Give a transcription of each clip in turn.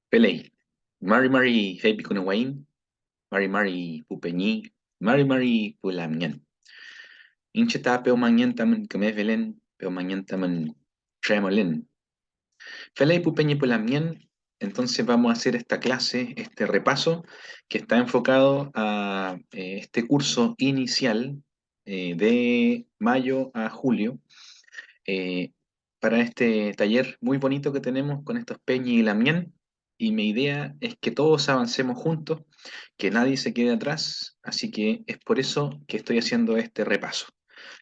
Pelei. Mari Mari Heipi Kunawain, Mari Mari Pupeñi, Mari Mari Pulamñan. Incheta Peu Mañan Taman Kamevelen, Peu Mañan Taman Tremolen. Pelei Pupeñi Pulamñan. Entonces vamos a hacer esta clase, este repaso, que está enfocado a este curso inicial de mayo a julio, eh, para este taller muy bonito que tenemos con estos Peñi y Lamián. Y mi idea es que todos avancemos juntos, que nadie se quede atrás, así que es por eso que estoy haciendo este repaso.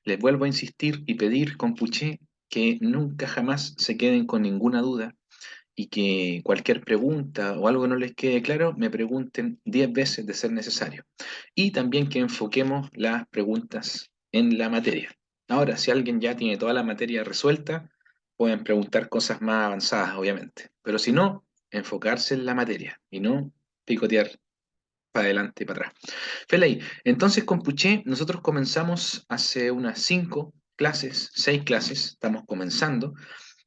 Les vuelvo a insistir y pedir con Puché que nunca jamás se queden con ninguna duda y que cualquier pregunta o algo no les quede claro, me pregunten 10 veces de ser necesario. Y también que enfoquemos las preguntas en la materia. Ahora, si alguien ya tiene toda la materia resuelta, pueden preguntar cosas más avanzadas, obviamente. Pero si no, enfocarse en la materia y no picotear para adelante y para atrás. Feley, entonces con Puché nosotros comenzamos hace unas 5 clases, 6 clases, estamos comenzando,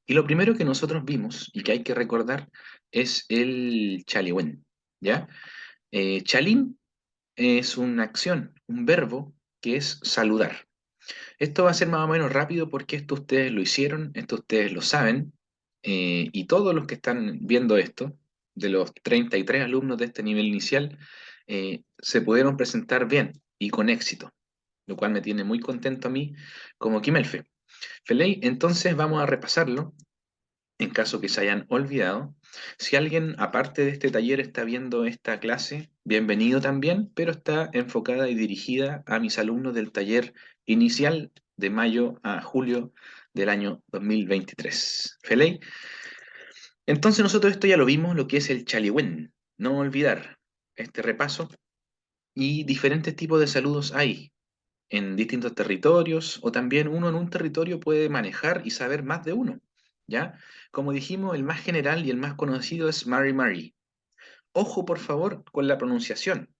y lo primero que nosotros vimos y que hay que recordar es el chaliwen, ¿ya? Chalín es una acción, un verbo que es saludar. Esto va a ser más o menos rápido porque esto ustedes lo hicieron, esto ustedes lo saben, y todos los que están viendo esto, de los 33 alumnos de este nivel inicial, se pudieron presentar bien y con éxito, lo cual me tiene muy contento a mí como Kimelfe. Feley, entonces vamos a repasarlo en caso que se hayan olvidado. Si alguien, aparte de este taller, está viendo esta clase, bienvenido también, pero está enfocada y dirigida a mis alumnos del taller inicial de mayo a julio del año 2023. ¿Feley? Entonces nosotros esto ya lo vimos, lo que es el chaliwen. No olvidar este repaso y diferentes tipos de saludos hay en distintos territorios, o también uno en un territorio puede manejar y saber más de uno, ¿ya? Como dijimos, el más general y el más conocido es Mari Mari. Ojo, por favor, con la pronunciación.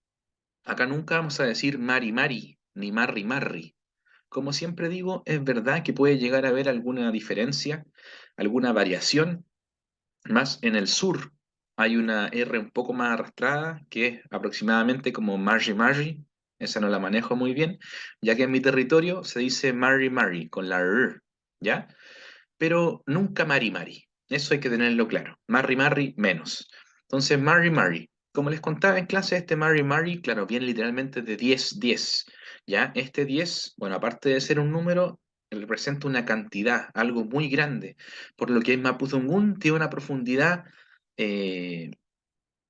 Acá nunca vamos a decir Mari Mari, ni Marri Marri. Como siempre digo, es verdad que puede llegar a haber alguna diferencia, alguna variación, más en el sur hay una R un poco más arrastrada, que es aproximadamente como Margie Margie. Esa no la manejo muy bien, ya que en mi territorio se dice Marry Marry con la R, ¿ya? Pero nunca Mari Mari. Eso hay que tenerlo claro. Marry Marry menos. Entonces, Marry Marry. Como les contaba en clase, este Marry Marry, claro, viene literalmente de 10-10. ¿Ya? Este 10, bueno, aparte de ser un número, representa una cantidad, algo muy grande, por lo que en Mapudungun tiene una profundidad, eh,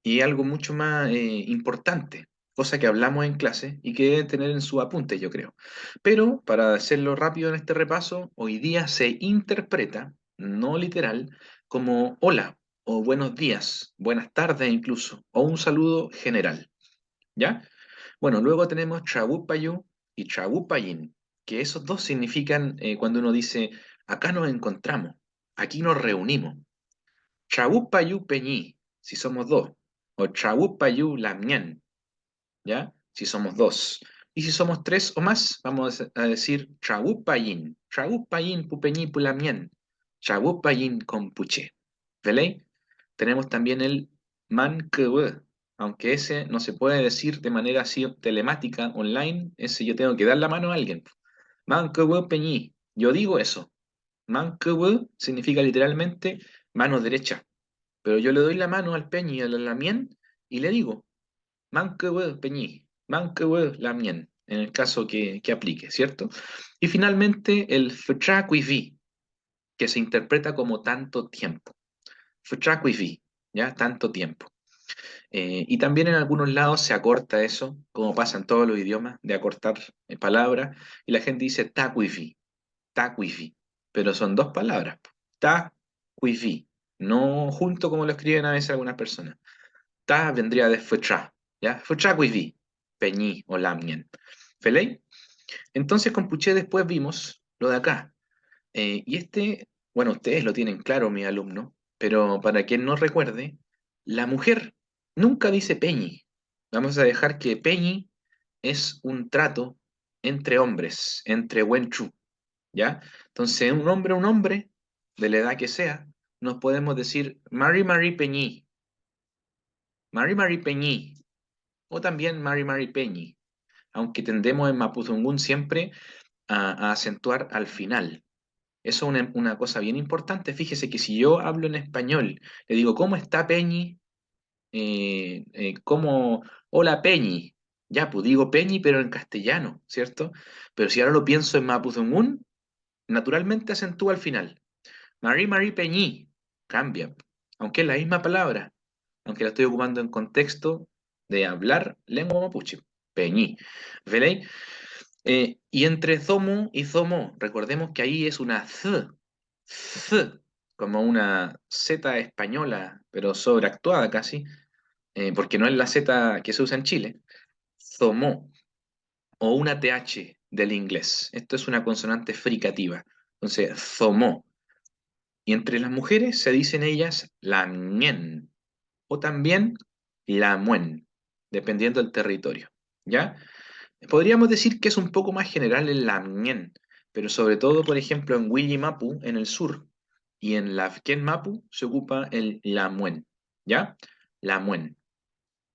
y algo mucho más importante, cosa que hablamos en clase y que deben tener en su apunte, yo creo. Pero para hacerlo rápido en este repaso, hoy día se interpreta, no literal, como hola o buenos días, buenas tardes incluso, o un saludo general, ¿ya? Bueno, luego tenemos Chabupayu y Chabupayin, que esos dos significan, cuando uno dice, acá nos encontramos, aquí nos reunimos. Chabupayu Peñi, si somos dos. O Chabupayu Lamián, ¿ya? Si somos dos. Y si somos tres o más, vamos a decir Chabupayin. Chabupayin Pupeñi Pulamián. Chabupayin Compuche. ¿Vale? Tenemos también el Manquehue, aunque ese no se puede decir de manera así telemática, online, ese yo tengo que dar la mano a alguien. Manquehue Peñi. Yo digo eso. Manquehue significa literalmente mano derecha. Pero yo le doy la mano al Peñi y al Lamien y le digo, Manquehue Peñi, Manquehue Lamien, en el caso que aplique, ¿cierto? Y finalmente el Ftracuivi, que se interpreta como tanto tiempo. Ftracuivi, ¿ya? Tanto tiempo. Y también en algunos lados se acorta eso, como pasa en todos los idiomas, de acortar palabras, y la gente dice tacuivi, tacuivi, pero son dos palabras, tacuivi, no junto como lo escriben a veces algunas personas. Ta vendría de Futra, ¿ya? Futra Kuivi, Peñi o Lamien. ¿Feley? Entonces con Puché después vimos lo de acá. Y este, bueno, ustedes lo tienen claro, mi alumno, pero para quien no recuerde, la mujer nunca dice Peñi. Vamos a dejar que Peñi es un trato entre hombres, entre Wenchu, ¿ya? Entonces, un hombre, de la edad que sea, nos podemos decir Mari Mari Peñi, Mari Mari Peñi, o también Mari Mari Peñi, aunque tendemos en Mapudungún siempre a acentuar al final. Eso es una cosa bien importante. Fíjese que si yo hablo en español, le digo, ¿cómo está Peñi? ¿Cómo? Hola Peñi. Ya, pues digo Peñi, pero en castellano, ¿cierto? Pero si ahora lo pienso en Mapudungún, naturalmente acentúa al final. Mari Mari Peñi. Cambia. Aunque es la misma palabra, aunque la estoy ocupando en contexto de hablar lengua mapuche. Peñi. ¿Veis? Y entre zomo y zomo, recordemos que ahí es una z, como una z española, pero sobreactuada casi, porque no es la z que se usa en Chile, zomo, o una th del inglés. Esto es una consonante fricativa. Entonces, zomo. Y entre las mujeres se dicen ellas la mien, o también la muen, dependiendo del territorio. ¿Ya? Podríamos decir que es un poco más general el Lamien, pero sobre todo, por ejemplo, en Mapu en el sur, y en Lafken Mapu se ocupa el Lamuen, ¿ya? Lamuen,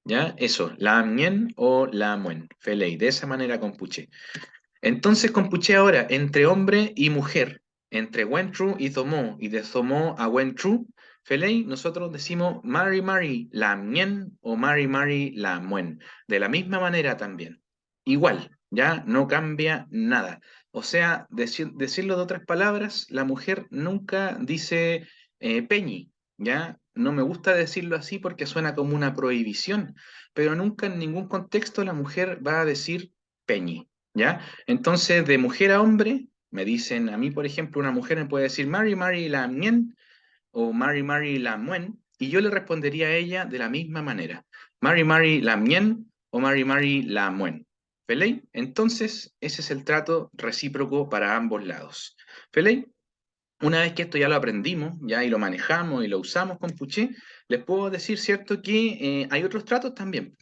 ¿ya? Eso, Lamien o Lamuen, Felei, de esa manera compuché. Entonces compuché ahora entre hombre y mujer, entre Wentru y Zomó, y de Zomó a Wentru, Felei, nosotros decimos Mari Mari la Mien o Mari Mari la Muen, de la misma manera también. Igual, ya no cambia nada. O sea, decirlo de otras palabras, la mujer nunca dice peñi, ¿ya? No me gusta decirlo así porque suena como una prohibición, pero nunca en ningún contexto la mujer va a decir peñi, ¿ya? Entonces, de mujer a hombre, me dicen, a mí, por ejemplo, una mujer me puede decir Mari, Mari, la mien, o Mari, Mari, la muen, y yo le respondería a ella de la misma manera. Mari, Mari, la mien, o Mari, Mari, la muen. ¿Feley? Entonces, ese es el trato recíproco para ambos lados. ¿Feley? Una vez que esto ya lo aprendimos, ya y lo manejamos y lo usamos con Puché, les puedo decir, ¿cierto?, que hay otros tratos también.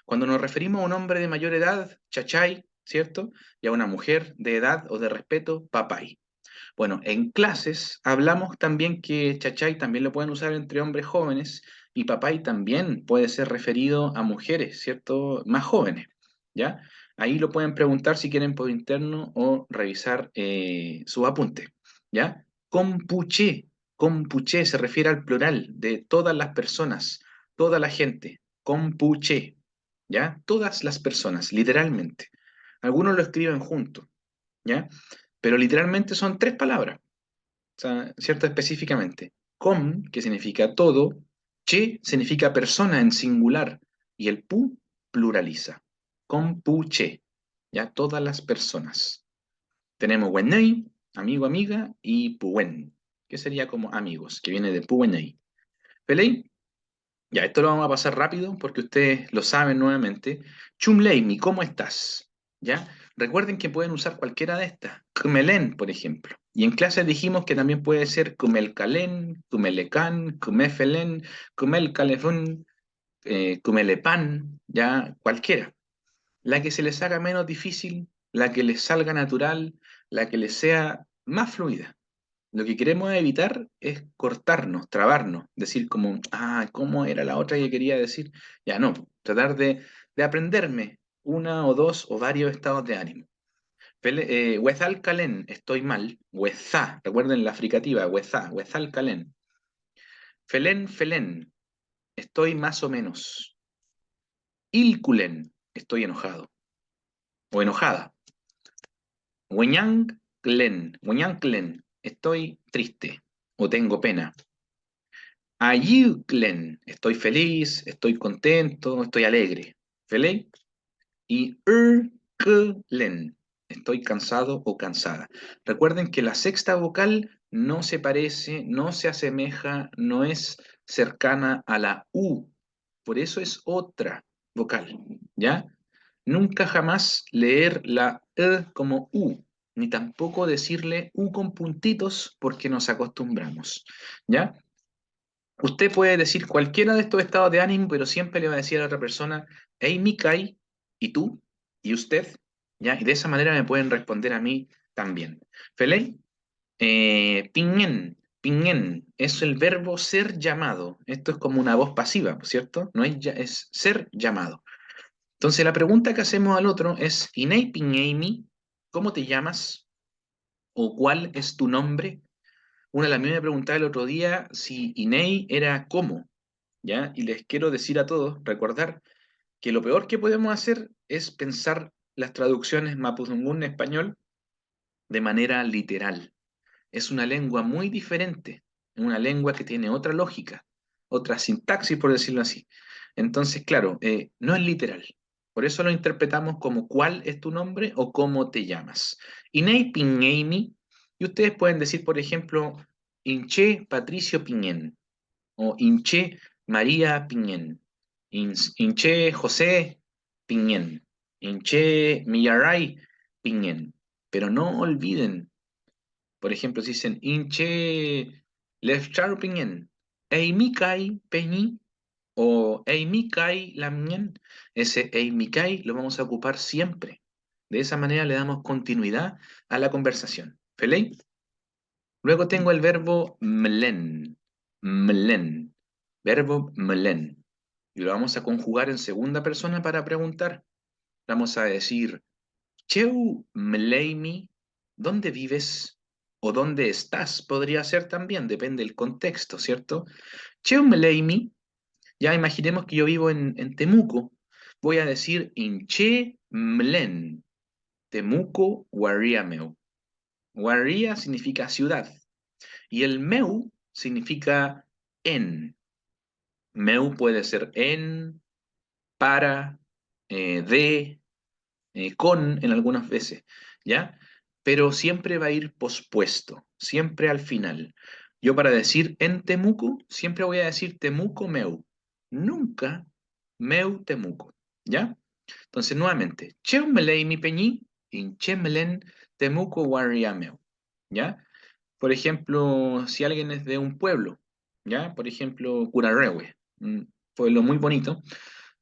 Cuando nos referimos a un hombre de mayor edad, chachay, ¿cierto? Y a una mujer de edad o de respeto, papay. Bueno, en clases hablamos también que chachay también lo pueden usar entre hombres jóvenes y papay también puede ser referido a mujeres, ¿cierto? Más jóvenes, ¿ya? Ahí lo pueden preguntar si quieren por interno o revisar sus apuntes, ¿ya? Compuché, compuché se refiere al plural de todas las personas, toda la gente, compuché, ¿ya? Todas las personas, literalmente. Algunos lo escriben juntos, ¿ya? Pero literalmente son tres palabras, o sea, ¿cierto? Específicamente. Com, que significa todo, che significa persona en singular, y el pu pluraliza. Compuche, ya todas las personas. Tenemos wenei, amigo, amiga, y puen, que sería como amigos, que viene de puenei. ¿Pelei? Ya, esto lo vamos a pasar rápido porque ustedes lo saben nuevamente. Chumleimi, ¿cómo estás? ¿Ya? Recuerden que pueden usar cualquiera de estas. Kumelen, por ejemplo. Y en clase dijimos que también puede ser Kumelkalen, Kumelekan, Kumefelen, Kumelkalefun, Kumelepan, ya, cualquiera. La que se les haga menos difícil, la que les salga natural, la que les sea más fluida. Lo que queremos evitar es cortarnos, trabarnos, decir como, ah, ¿cómo era la otra que quería decir? Ya no, tratar de aprenderme una o dos o varios estados de ánimo. Wezal Calen, estoy mal. Wezá, recuerden la fricativa, Wezá, Wezal Calen. Felen, Felen, estoy más o menos. Ilkulen, estoy enojado o enojada. Weñanclen, estoy triste o tengo pena. Ayuklen, estoy feliz, estoy contento, estoy alegre. ¿Feliz? Y urklen, estoy cansado o cansada. Recuerden que la sexta vocal no se parece, no se asemeja, no es cercana a la U. Por eso es otra vocal, ¿ya? Nunca jamás leer la E como U, ni tampoco decirle U con puntitos porque nos acostumbramos, ¿ya? Usted puede decir cualquiera de estos estados de ánimo, pero siempre le va a decir a la otra persona, hey, Mikai, ¿y tú? ¿Y usted? ¿Ya? Y de esa manera me pueden responder a mí también. Feley, Pingen, Pinguen es el verbo ser llamado. Esto es como una voz pasiva, ¿cierto? No es, es ser llamado. Entonces la pregunta que hacemos al otro es, Inei Pingeimi, ¿cómo te llamas? ¿O cuál es tu nombre? Una de las mías me preguntaba el otro día si Inei era cómo, ¿ya? Y les quiero decir a todos, recordar, que lo peor que podemos hacer es pensar las traducciones mapudungún en español de manera literal. Es una lengua muy diferente, una lengua que tiene otra lógica, otra sintaxis, por decirlo así. Entonces, claro, no es literal. Por eso lo interpretamos como ¿cuál es tu nombre o cómo te llamas? Inei Pingeimi, y ustedes pueden decir, por ejemplo, Inche Patricio Piñén o Inche María Piñén, Inche José Piñén, Inche Millaray Piñén. Pero no olviden, por ejemplo, si dicen Inche Lefcharpingen, Eimikai Peñi o Eimikai Lamien, ese Eimikai lo vamos a ocupar siempre. De esa manera le damos continuidad a la conversación. ¿Feley? Luego tengo el verbo mlen. Mlen. Verbo mlen. Y lo vamos a conjugar en segunda persona para preguntar. Vamos a decir Cheu Mleimi, ¿dónde vives? O ¿dónde estás? Podría ser también, depende del contexto, ¿cierto? Cheu Mleimi, ya imaginemos que yo vivo en Temuco. Voy a decir Inche Mlen, Temuco Guarriameu. Guarria significa ciudad y el meu significa en. Meu puede ser en, para, de, con en algunas veces, ¿ya? Pero siempre va a ir pospuesto, siempre al final. Yo para decir en Temuco, siempre voy a decir Temuco meu, nunca meu Temuco, ¿ya? Entonces, nuevamente, Cheumelei mi peñi, in Chemelen Temuco meu, ¿ya? Por ejemplo, si alguien es de un pueblo, ¿ya? Por ejemplo, Curarrehue, un pueblo muy bonito.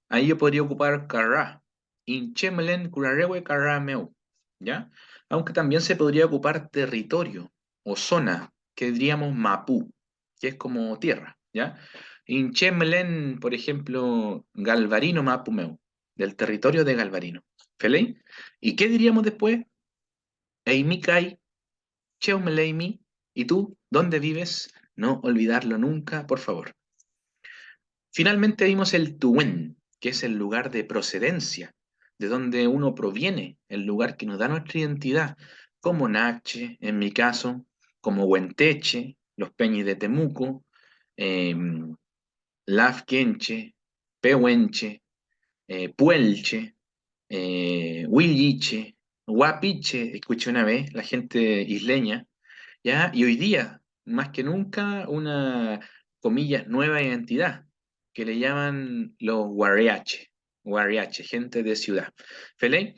Ahí yo podría ocupar Carrá. Inchemelen Curarehue Carrá meu. ¿Ya? Aunque también se podría ocupar territorio o zona, que diríamos Mapú, que es como tierra. ¿Ya? Inchemelen, por ejemplo, Galvarino Mapu meu, del territorio de Galvarino. ¿Feley? ¿Y qué diríamos después? Eimikai, Cheumeleimi. ¿Y tú? ¿Dónde vives? No olvidarlo nunca, por favor. Finalmente vimos el Tuwen, que es el lugar de procedencia, de donde uno proviene, el lugar que nos da nuestra identidad, como Nache, en mi caso, como Huenteche, los Peñis de Temuco, eh, Lafkenche, Pehuenche, Puelche, Huilliche, Huapiche, escuché una vez, la gente isleña, ¿ya? Y hoy día, más que nunca, una, comillas, nueva identidad, que le llaman los Guariache, Guariache, gente de ciudad. ¿Feley?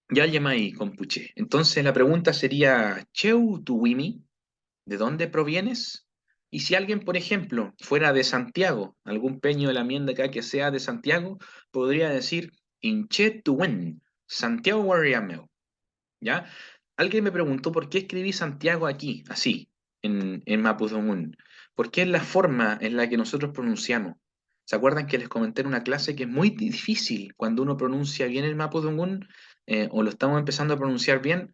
Ya llamáis compuche. Entonces la pregunta sería, Cheu Tuwimi, ¿de dónde provienes? Y si alguien, por ejemplo, fuera de Santiago, algún peño de la mienda acá que sea de Santiago, podría decir, Inche Tuwen, Santiago Guariameo. ¿Ya? Alguien me preguntó por qué escribí Santiago aquí, así, en Mapudungun. Porque es la forma en la que nosotros pronunciamos. ¿Se acuerdan que les comenté en una clase que es muy difícil cuando uno pronuncia bien el Mapudungun, o lo estamos empezando a pronunciar bien,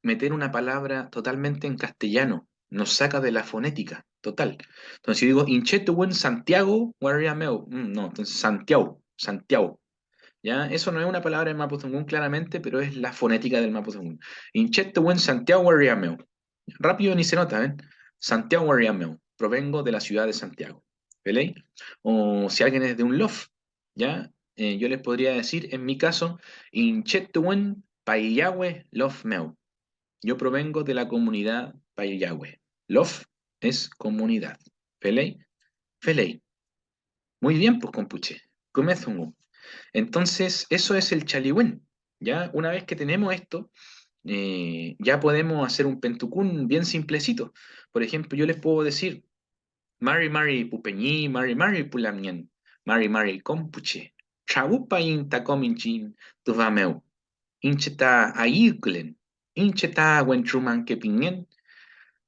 meter una palabra totalmente en castellano? Nos saca de la fonética, total. Entonces, si digo Inchetuwen Santiago, Guarriameo, no, entonces Santiago, Santiago. ¿Ya? Eso no es una palabra en Mapudungun claramente, pero es la fonética del Mapudungun. Inchetuwen Santiago Guarriameo. Rápido ni se nota, ¿ven? Santiago Guarriameo. Provengo de la ciudad de Santiago. ¿Veis? O si alguien es de un lof, ¿ya? Yo les podría decir, en mi caso, Inchetuwen Payahue Lof Meu. Yo provengo de la comunidad Payahue. Lof es comunidad. ¿Veis? ¿Veis? Muy bien, pues, compuche. Comezungu. Entonces, eso es el chaliwén. Ya una vez que tenemos esto, ya podemos hacer un pentucún bien simplecito. Por ejemplo, yo les puedo decir, Mari Mari Pupeñí, Mari Mari Pulamien, Mari Mari Compuche, Chabupa Inta Cominchin, Tuvameu, Incheta Ayuklen, Incheta Wentruman Kepingen,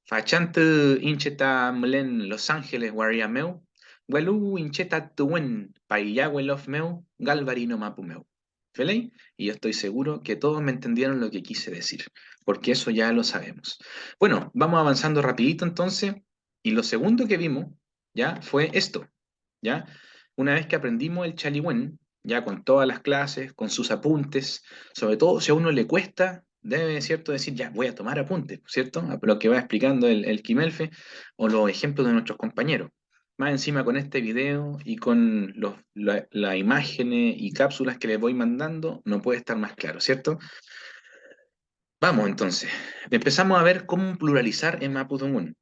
Fachante incheta mlen Los Ángeles waria meu, Welu incheta tuen paiyahuelof meu, galvarino mapu meu. ¿Feley? Y yo estoy seguro que todos me entendieron lo que quise decir, porque eso ya lo sabemos. Bueno, vamos avanzando rapidito entonces, y lo segundo que vimos, ya, fue esto, ¿ya? Una vez que aprendimos el chaliwen, ya con todas las clases, con sus apuntes, sobre todo si a uno le cuesta, debe, ¿cierto?, decir, ya, voy a tomar apuntes, ¿cierto? A lo que va explicando el Kimelfe o los ejemplos de nuestros compañeros. Más encima con este video y con las imágenes y cápsulas que les voy mandando, no puede estar más claro, ¿cierto? Vamos entonces, empezamos a ver cómo pluralizar en Mapudungun.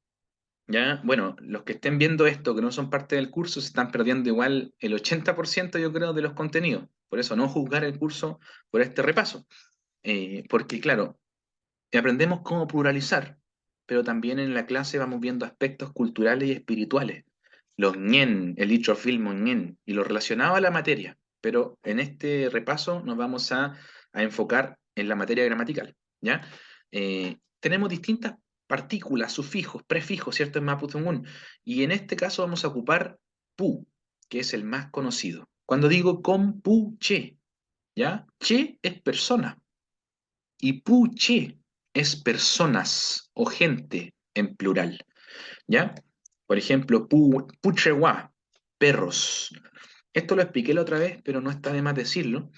Ya, bueno, los que estén viendo esto, que no son parte del curso, se están perdiendo igual el 80% yo creo, de los contenidos. Por eso no juzgar el curso por este repaso. Porque claro, aprendemos cómo pluralizar, pero también en la clase vamos viendo aspectos culturales y espirituales. Los ñen, el itrofilmo ñen, y lo relacionado a la materia. Pero en este repaso nos vamos a enfocar en la materia gramatical, ¿ya? Tenemos distintas partículas, sufijos, prefijos, ¿cierto? En Mapudungun. Y en este caso vamos a ocupar pu, que es el más conocido. Cuando digo con pu che, ¿ya? Che es persona. Y puche es personas o gente en plural, ¿ya? Por ejemplo, puchewa, perros. Esto lo expliqué la otra vez, pero no está de más decirlo,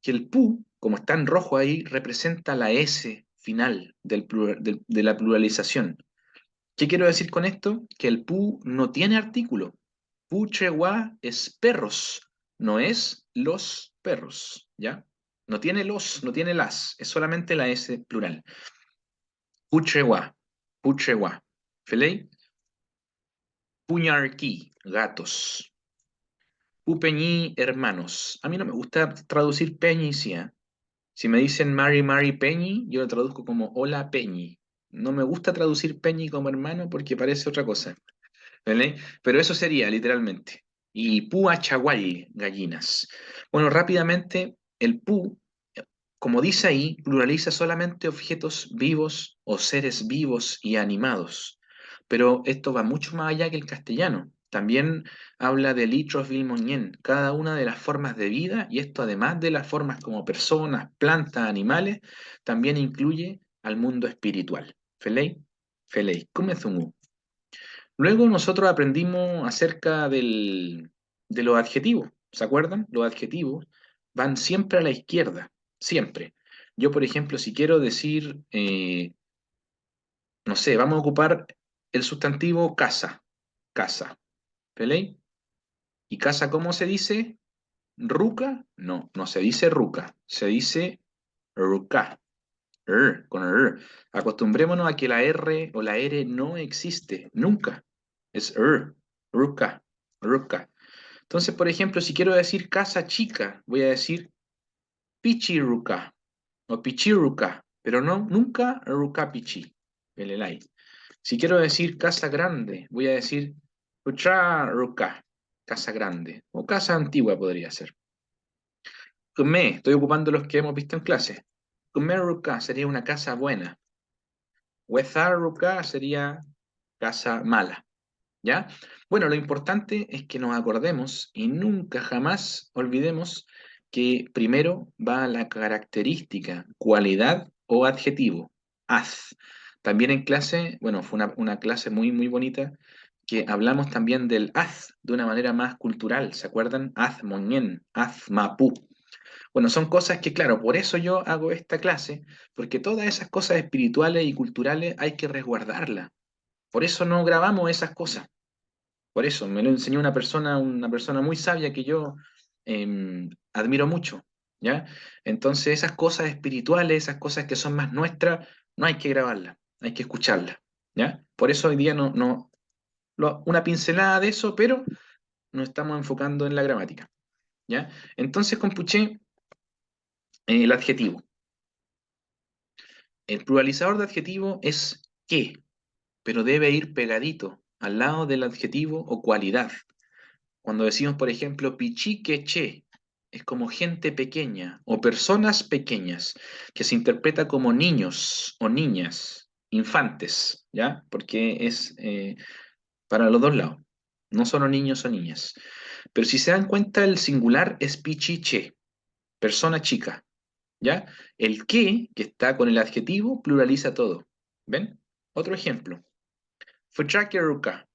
que el pu, como está en rojo ahí, representa la S final de la pluralización. ¿Qué quiero decir con esto? Que el pu no tiene artículo. Puchewa es perros, no es los perros, ¿ya? No tiene los, no tiene las, es solamente la S plural. Puchewa, puchewa. ¿Feley? Puñarquí, gatos. Pupeñí, hermanos. A mí no me gusta traducir Peñi, sí, ¿eh? Si me dicen Mari Peñi, yo lo traduzco como Hola Peñi. No me gusta traducir Peñi como hermano porque parece otra cosa. ¿Vale? Pero eso sería, literalmente. Y Puachaguay, gallinas. Bueno, rápidamente, el pu, como dice ahí, pluraliza solamente objetos vivos o seres vivos y animados. Pero esto va mucho más allá que el castellano. También habla de litros vilmoñen, cada una de las formas de vida, y esto además de las formas como personas, plantas, animales, también incluye al mundo espiritual. ¿Feley? Feley. Kumezungu. Luego nosotros aprendimos acerca de los adjetivos. ¿Se acuerdan? Los adjetivos van siempre a la izquierda, siempre. Yo, por ejemplo, si quiero decir, no sé, vamos a ocupar el sustantivo casa, casa, ¿vale? ¿Y casa cómo se dice? ¿Ruca? No, no se dice ruca, se dice ruca, con r. Acostumbrémonos a que la R o la R no existe, nunca. Es ruca, ruca. Entonces, por ejemplo, si quiero decir casa chica, voy a decir pichiruca o pichiruca, pero no, nunca rucapichi, pelelay. Si quiero decir casa grande, voy a decir ruca, casa grande, o casa antigua podría ser. Me, estoy ocupando los que hemos visto en clase. Ruca sería una casa buena. Ruca sería casa mala. ¿Ya? Bueno, lo importante es que nos acordemos y nunca jamás olvidemos que primero va la característica, cualidad o adjetivo, haz. También en clase, bueno, fue una clase muy, muy bonita, que hablamos también del haz de una manera más cultural, ¿se acuerdan? Haz moñén, haz mapú. Bueno, son cosas que, claro, por eso yo hago esta clase, porque todas esas cosas espirituales y culturales hay que resguardarlas. Por eso no grabamos esas cosas. Por eso, me lo enseñó una persona muy sabia que yo admiro mucho, ¿ya? Entonces, esas cosas espirituales, esas cosas que son más nuestras, no hay que grabarlas, hay que escucharlas, ¿ya? Por eso hoy día una pincelada de eso, pero nos estamos enfocando en la gramática, ¿ya? Entonces, compuché el adjetivo. El pluralizador de adjetivo es que, pero debe ir pegadito al lado del adjetivo o cualidad. Cuando decimos, por ejemplo, pichiqueche, es como gente pequeña o personas pequeñas, que se interpreta como niños o niñas. infantes, ¿ya? Porque es para los dos lados. No solo niños o niñas. Pero si se dan cuenta, el singular es pichiche, persona chica, ¿ya? El que está con el adjetivo, pluraliza todo. ¿Ven? Otro ejemplo. Fuchakeruka,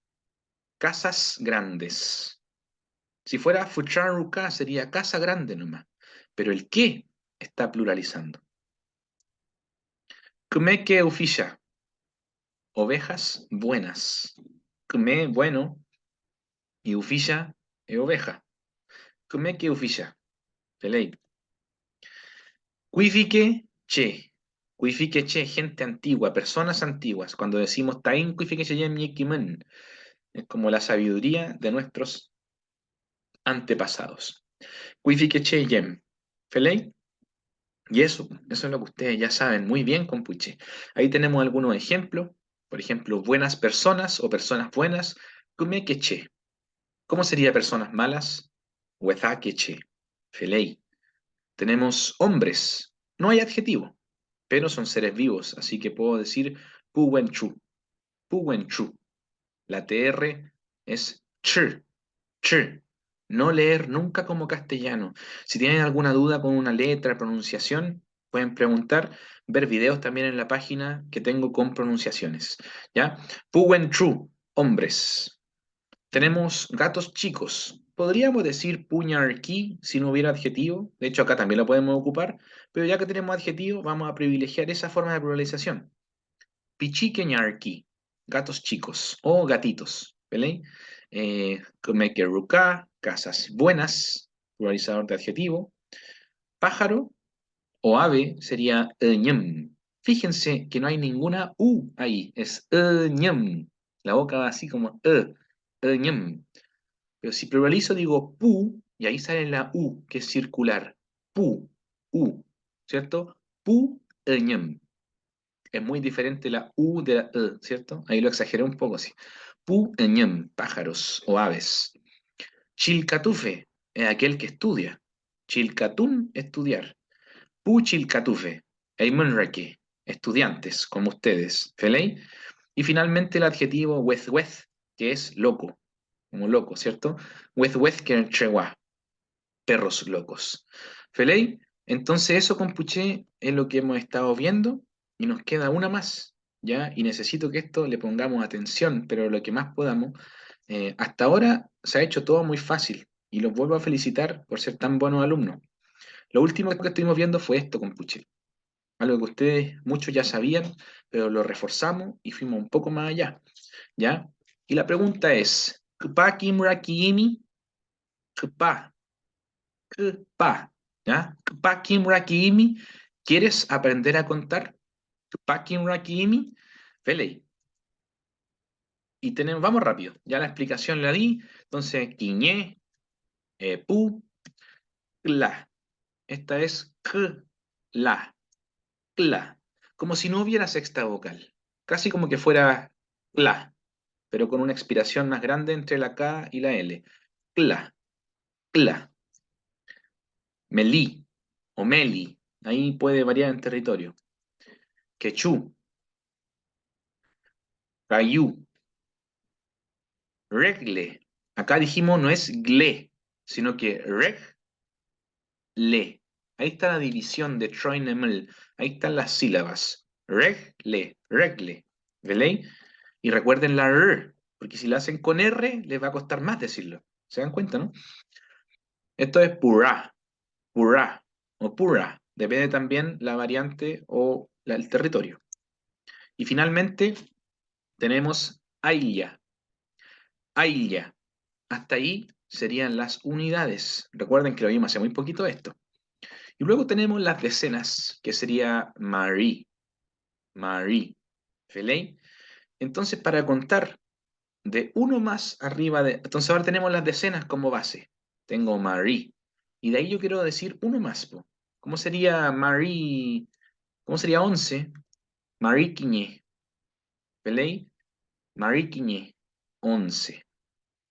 casas grandes. Si fuera Fucharuka sería casa grande nomás. Pero el que está pluralizando. Kumeke ufisha, ovejas buenas. Kume, bueno, y ufisha, oveja. Kumeke ufisha, pelei. Kuifike che. Kuifike che, gente antigua, personas antiguas. Cuando decimos tain kuifike che yem yekimen, es como la sabiduría de nuestros antepasados. Kuifike che yem. Pelei. Y eso es lo que ustedes ya saben muy bien con Puche. Ahí tenemos algunos ejemplos. Por ejemplo, buenas personas o personas buenas. Kumekeche. ¿Cómo sería personas malas? Wezakeche. Felei. Tenemos hombres. No hay adjetivo, pero son seres vivos, así que puedo decir Puwenchu. Puwenchu. La TR es ch. Ch. No leer nunca como castellano. Si tienen alguna duda con una letra, pronunciación, pueden preguntar, ver videos también en la página que tengo con pronunciaciones. ¿Ya? Puwen Tru, hombres. Tenemos gatos chicos. Podríamos decir puñarqui si no hubiera adjetivo. De hecho, acá también lo podemos ocupar. Pero ya que tenemos adjetivo, vamos a privilegiar esa forma de pluralización. Pichiqueñarqui, gatos chicos o gatitos. ¿Vale? Kumekeruka, casas buenas, pluralizador de adjetivo. Pájaro o ave sería ñem. Fíjense que no hay ninguna U ahí, es ñem. La boca va así como ñem. Pero si pluralizo digo pu, y ahí sale la U, que es circular. Pu, U, ¿cierto? Pu, ñem. Es muy diferente la U de la ¿cierto? Ahí lo exageré un poco así. Pu, ñem, pájaros o aves. Chilcatufe es aquel que estudia. Chilcatún, estudiar. Puchilcatufe, Eimunreke, estudiantes, como ustedes. ¿Feley? Y finalmente el adjetivo wezwez, que es loco, como loco, ¿cierto? Wezwez que chewa, perros locos. ¿Feley? Entonces eso con Puché es lo que hemos estado viendo y nos queda una más, ¿ya? Y necesito que esto le pongamos atención, pero lo que más podamos. Hasta ahora se ha hecho todo muy fácil y los vuelvo a felicitar por ser tan buenos alumnos. Lo último que estuvimos viendo fue esto con Puché, algo que ustedes muchos ya sabían, pero lo reforzamos y fuimos un poco más allá, ¿ya? Y la pregunta es, ¿Kpa kimra kiimi? ¿Kpa? ¿Kpa? ¿Ya? ¿Kpa kimra kiimi? ¿Quieres aprender a contar? ¿Kpa kimra kiimi? Feley. Y tenemos, vamos rápido, ya la explicación la di, entonces, quiñé, pu, la. Esta es k, la. Cla, como si no hubiera sexta vocal, casi como que fuera la, pero con una expiración más grande entre la K y la L. Cla, cla, melí o meli, ahí puede variar en territorio. Quechú, cayú, regle, acá dijimos no es gle, sino que le. Ahí está la división de Troinemel, ahí están las sílabas. Regle, ¿veis? Y recuerden la R, porque si la hacen con R, les va a costar más decirlo. ¿Se dan cuenta, no? Esto es purá, purá o pura. Depende también la variante o el territorio. Y finalmente tenemos ailla. Ailla. Hasta ahí serían las unidades. Recuerden que lo vimos hace muy poquito esto. Y luego tenemos las decenas, que sería Marie. Marie. ¿Feley? Entonces, para contar de uno más arriba de... Entonces ahora tenemos las decenas como base. Tengo Marie. Y de ahí yo quiero decir uno más, po. ¿Cómo sería Marie? ¿Cómo sería 11? Marie Quiñé. ¿Peley? Marie Quiñé. 11.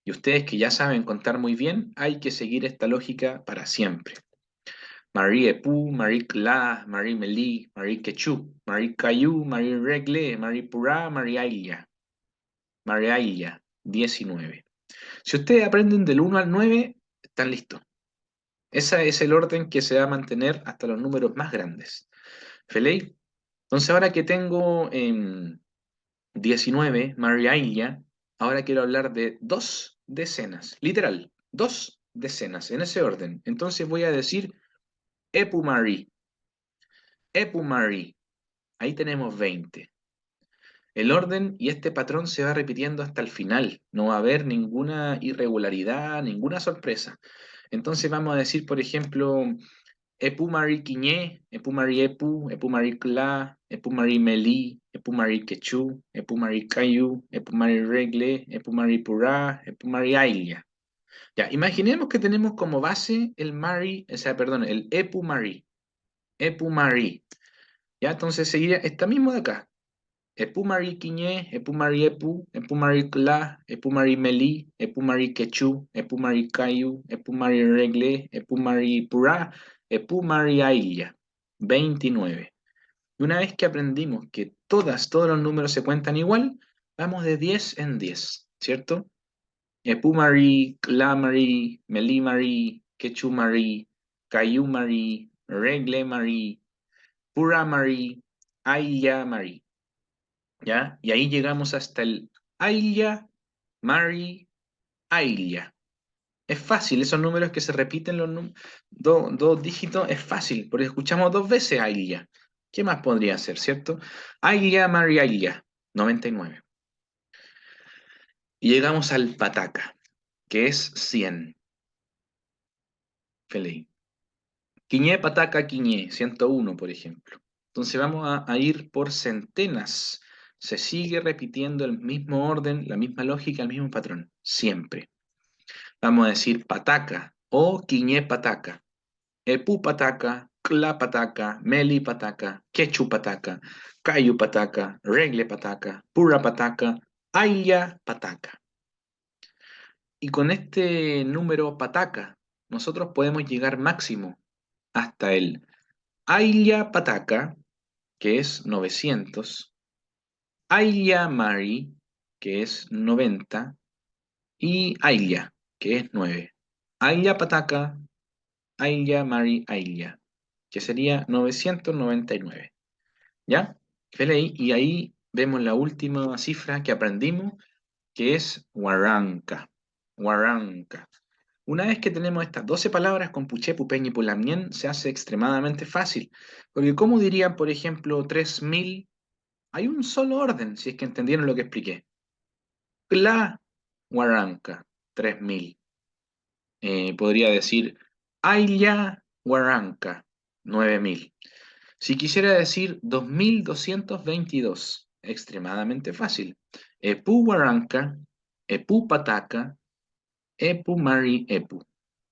Y ustedes que ya saben contar muy bien, hay que seguir esta lógica para siempre. Marie Epu, Marie Cla, Marie Meli, Marie Quechu, Marie Cayu, Marie Regle, Marie Pura, Marie Ailla. Marie Ailla, 19. Si ustedes aprenden del 1 al 9, están listos. Ese es el orden que se va a mantener hasta los números más grandes. ¿Feley? Entonces ahora que tengo 19, Maria, ahora quiero hablar de dos decenas, literal, dos decenas, en ese orden. Entonces voy a decir Epu Marie, Epu Marie, ahí tenemos 20. El orden y este patrón se va repitiendo hasta el final, no va a haber ninguna irregularidad, ninguna sorpresa. Entonces vamos a decir, por ejemplo, Epu Marie Quiñé, Epu Marie Epu, Epu Marie Cla, Epu Marie Meli, Epu Marie Quechú, Epu Marie Cayu, Epu Marie Regle, Epu Marie Purá, Epu Marie Ailla. Ya, imaginemos que tenemos como base el Marie, o sea, perdón, el Epu Marie, Epu Marie. Ya, entonces seguiría esta mismo de acá. Epu Marie Quiñé, Epu Marie Epu, Epu Marie Cla, Epu Marie Meli, Epu Marie Quechú, Epu Marie Cayu, Epu Marie Regle, Epu Marie Purá, Epu Marie Ailla. 29. Y una vez que aprendimos que todos los números se cuentan igual, vamos de 10 en 10, ¿cierto? Epumari, Clamari, Melimari, Quechumari, Cayumari, Reglemari, Puramari, Ayamari, ¿ya? Y ahí llegamos hasta el Aya, Mari, Aya. Es fácil, esos números que se repiten los dos dígitos, es fácil, porque escuchamos dos veces Aya. ¿Qué más podría ser, cierto? Aya, Mari, Aya, 99. Y llegamos al Pataca, que es 100. Feliz. Quiñé, pataca, quiñé, 101, por ejemplo. Entonces vamos a ir por centenas. Se sigue repitiendo el mismo orden, la misma lógica, el mismo patrón, siempre. Vamos a decir pataca o quiñé pataca, epú pataca, cla pataca, meli pataca, quechu pataca, cayu pataca, regle pataca, pura pataca, aya pataca. Y con este número pataca, nosotros podemos llegar máximo hasta el Aya Pataca, que es 900, Aya Mari, que es 90, y Aya, que es 9. Aya Pataca, Aya Mari, Aya, que sería 999. ¿Ya? Fíjate y ahí vemos la última cifra que aprendimos, que es Huaranca. Huaranca. Una vez que tenemos estas 12 palabras con Puché, Pupeña y Pulamien, se hace extremadamente fácil. Porque, ¿cómo dirían, por ejemplo, 3000? Hay un solo orden, si es que entendieron lo que expliqué. Cla Huaranca, 3000. Podría decir Ayla Huaranca, 9000. Si quisiera decir 2222, extremadamente fácil. Epu Huaranca, Epu Pataca, Epu Mari Epu.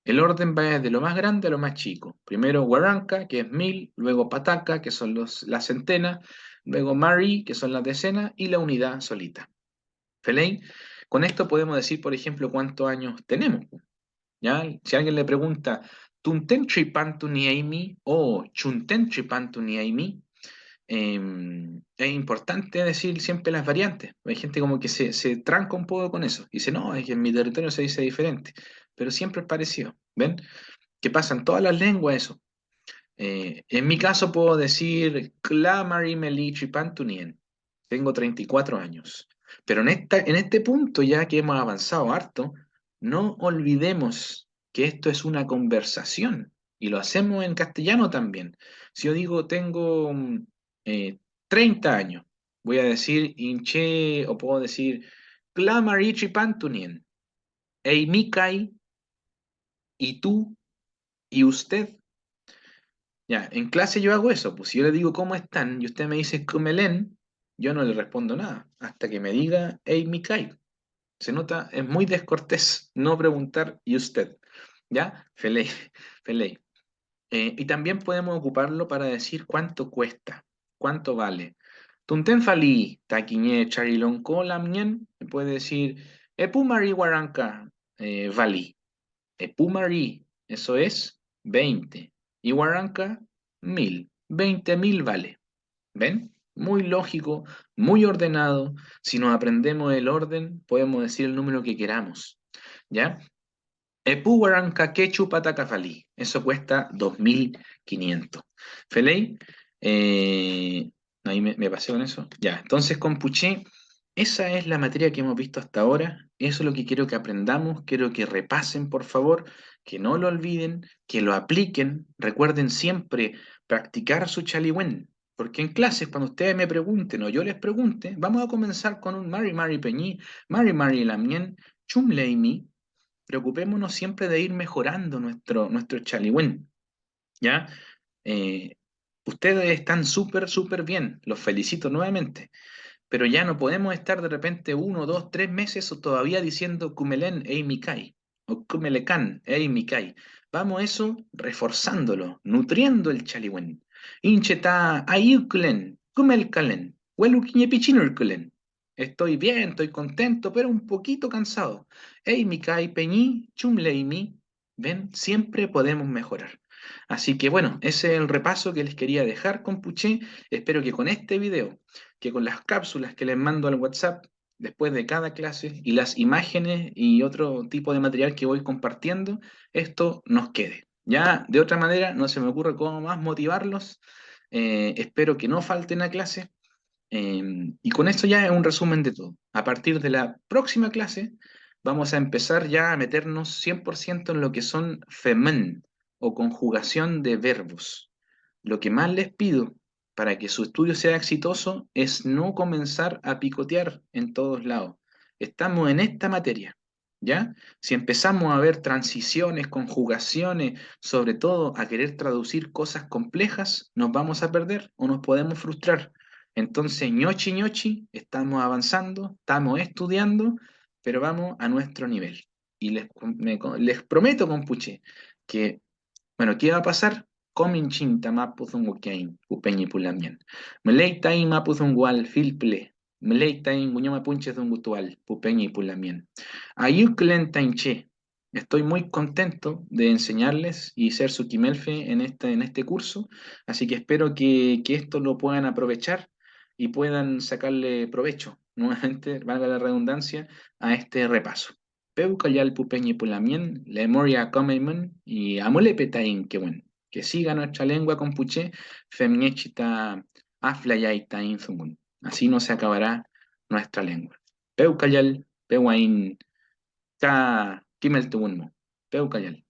El orden va desde lo más grande a lo más chico. Primero Huaranca, que es 1000, luego Pataca, que son las centenas, luego Mari, que son las decenas, y la unidad solita. ¿Feley? Con esto podemos decir, por ejemplo, cuántos años tenemos. ¿Ya? Si alguien le pregunta, ¿Tunten tripantu ni aimi? O ¿Chunten tripantu ni aimi? Es importante decir siempre las variantes. Hay gente como que se tranca un poco con eso. Dice, no, es que en mi territorio se dice diferente. Pero siempre es parecido. ¿Ven? Que pasa en todas las lenguas eso. En mi caso puedo decir Clamari Melichi Pantunien. Tengo 34 años. Pero en este punto, ya que hemos avanzado harto, no olvidemos que esto es una conversación. Y lo hacemos en castellano también. Si yo digo tengo eh, 30 años, voy a decir Inche, o puedo decir Clamarichi Pantunien. Eimikai, y tú, y usted. Ya, en clase yo hago eso, pues si yo le digo cómo están y usted me dice Kumelén, yo no le respondo nada, hasta que me diga hey Mikai. Se nota, es muy descortés no preguntar y usted. ¿Ya? Feley, feley. Y también podemos ocuparlo para decir cuánto cuesta, cuánto vale. Tunten fali, taquiñe charilon colamñen, me puede decir Epumari Waranka, vali. Epumari, eso es 20. Y Huaranca, 1000. 20.000 vale. ¿Ven? Muy lógico, muy ordenado. Si nos aprendemos el orden, podemos decir el número que queramos. ¿Ya? Epuwaran Kakechu Patakafali. Eso cuesta 2.500. ¿Feley? Ahí me pasé con eso. Ya, entonces con Puché, esa es la materia que hemos visto hasta ahora. Eso es lo que quiero que aprendamos. Quiero que repasen, por favor, que no lo olviden, que lo apliquen. Recuerden siempre practicar su chaliwen. Porque en clases, cuando ustedes me pregunten o yo les pregunte, vamos a comenzar con un Mari Mari Peñi, Mari Mari Lamien, Chum Leimi. Preocupémonos siempre de ir mejorando nuestro chaliwen, ¿ya? Eh, Ustedes están súper, súper bien, los felicito nuevamente, pero ya no podemos estar de repente 1, 2, 3 meses o todavía diciendo Kumelen ei Mikai o Kumelekan ei Mikai. Vamos eso reforzándolo, nutriendo el chaliwen. Incheta ayuklen, Kumelkalen, Welukiñepichinurkulen. Estoy bien, estoy contento, pero un poquito cansado. Ei Mikai Peñi, Chumleimi. Ven, siempre podemos mejorar. Así que bueno, ese es el repaso que les quería dejar con Puché. Espero que con este video, que con las cápsulas que les mando al WhatsApp después de cada clase y las imágenes y otro tipo de material que voy compartiendo, esto nos quede. Ya de otra manera no se me ocurre cómo más motivarlos. Espero que no falten a clase. Y con esto ya es un resumen de todo. A partir de la próxima clase vamos a empezar ya a meternos 100% en lo que son femen o conjugación de verbos. Lo que más les pido para que su estudio sea exitoso es no comenzar a picotear en todos lados. Estamos en esta materia, ¿ya? Si empezamos a ver transiciones, conjugaciones, sobre todo a querer traducir cosas complejas, nos vamos a perder o nos podemos frustrar. Entonces, ñochi ñochi, estamos avanzando, estamos estudiando, pero vamos a nuestro nivel. Y les prometo, compuche, que bueno, ¿qué va a pasar? Cominchin tamapuzun ukiain, upeñi pulamien. Mleitain mapuzun gual filple. Mleitain guñama punches un gutual, pupeñi pulamien. Ayuklen tainche. Estoy muy contento de enseñarles y ser su quimelfe en este curso, así que espero que esto lo puedan aprovechar y puedan sacarle provecho, nuevamente, valga la redundancia, a este repaso. Peukayal pupeñi pulamien, lemoria comeimen y amolepetain, que bueno, que siga nuestra lengua con puché, femniechita aflayaita inzumun. Así no se acabará nuestra lengua. Peukayal, peuain, ka kimeltuunmo. Peukayal.